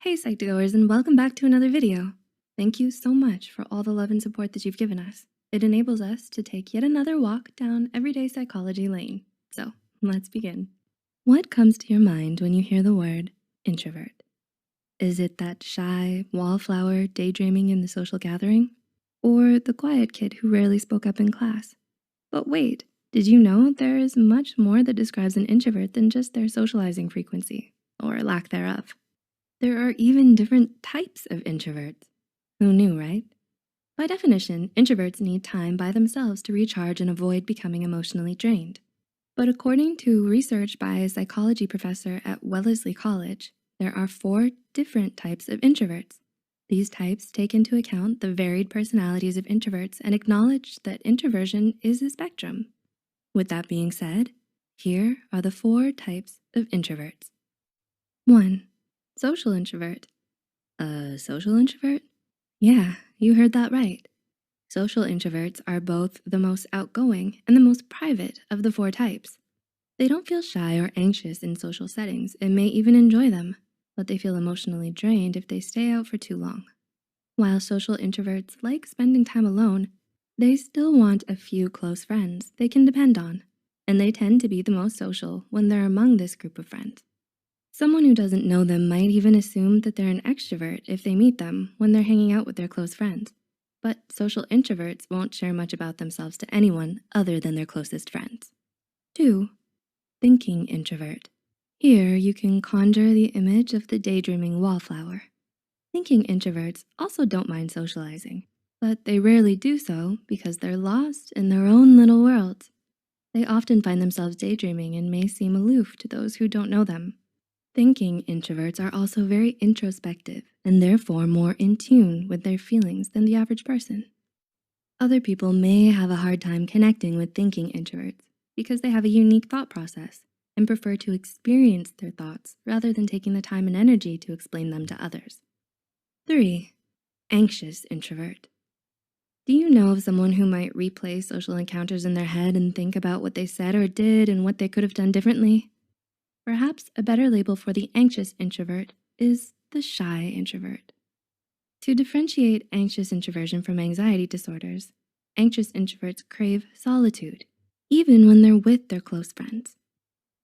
Hey Psych2Goers, and welcome back to another video. Thank you so much for all the love and support that you've given us. It enables us to take yet another walk down everyday psychology lane. So let's begin. What comes to your mind when you hear the word introvert? Is it that shy wallflower daydreaming in the social gathering? Or the quiet kid who rarely spoke up in class? But wait, did you know there is much more that describes an introvert than just their socializing frequency, or lack thereof? There are even different types of introverts. Who knew, right? By definition, introverts need time by themselves to recharge and avoid becoming emotionally drained. But according to research by a psychology professor at Wellesley College, there are 4 different types of introverts. These types take into account the varied personalities of introverts and acknowledge that introversion is a spectrum. With that being said, here are the 4 types of introverts. 1. Social introvert. A social introvert? Yeah, you heard that right. Social introverts are both the most outgoing and the most private of the 4 types. They don't feel shy or anxious in social settings and may even enjoy them, but they feel emotionally drained if they stay out for too long. While social introverts like spending time alone, they still want a few close friends they can depend on, and they tend to be the most social when they're among this group of friends. Someone who doesn't know them might even assume that they're an extrovert if they meet them when they're hanging out with their close friends. But social introverts won't share much about themselves to anyone other than their closest friends. 2. Thinking introvert. Here you can conjure the image of the daydreaming wallflower. Thinking introverts also don't mind socializing, but they rarely do so because they're lost in their own little worlds. They often find themselves daydreaming and may seem aloof to those who don't know them. Thinking introverts are also very introspective and therefore more in tune with their feelings than the average person. Other people may have a hard time connecting with thinking introverts because they have a unique thought process and prefer to experience their thoughts rather than taking the time and energy to explain them to others. 3. Anxious introvert. Do you know of someone who might replay social encounters in their head and think about what they said or did and what they could have done differently? Perhaps a better label for the anxious introvert is the shy introvert. To differentiate anxious introversion from anxiety disorders, anxious introverts crave solitude, even when they're with their close friends.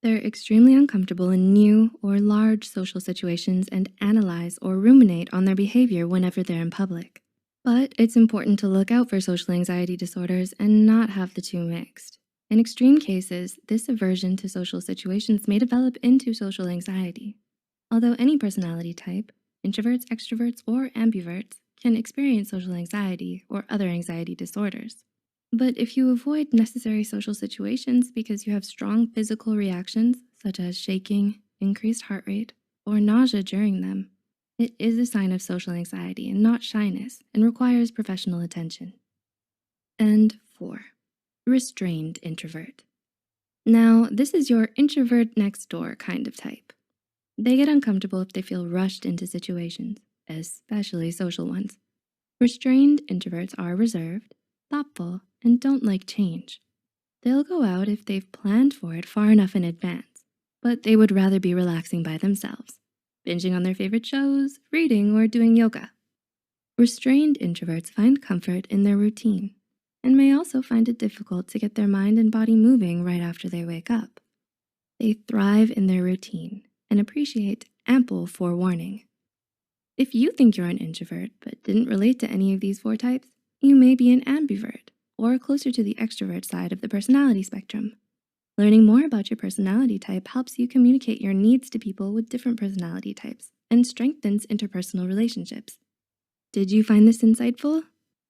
They're extremely uncomfortable in new or large social situations and analyze or ruminate on their behavior whenever they're in public. But it's important to look out for social anxiety disorders and not have the two mixed. In extreme cases, this aversion to social situations may develop into social anxiety. Although any personality type, introverts, extroverts, or ambiverts, can experience social anxiety or other anxiety disorders. But if you avoid necessary social situations because you have strong physical reactions, such as shaking, increased heart rate, or nausea during them, it is a sign of social anxiety and not shyness and requires professional attention. And 4. Restrained introvert. Now, this is your introvert next door kind of type. They get uncomfortable if they feel rushed into situations, especially social ones. Restrained introverts are reserved, thoughtful, and don't like change. They'll go out if they've planned for it far enough in advance, but they would rather be relaxing by themselves, binging on their favorite shows, reading, or doing yoga. Restrained introverts find comfort in their routine and may also find it difficult to get their mind and body moving right after they wake up. They thrive in their routine and appreciate ample forewarning. If you think you're an introvert but didn't relate to any of these 4 types, you may be an ambivert or closer to the extrovert side of the personality spectrum. Learning more about your personality type helps you communicate your needs to people with different personality types and strengthens interpersonal relationships. Did you find this insightful?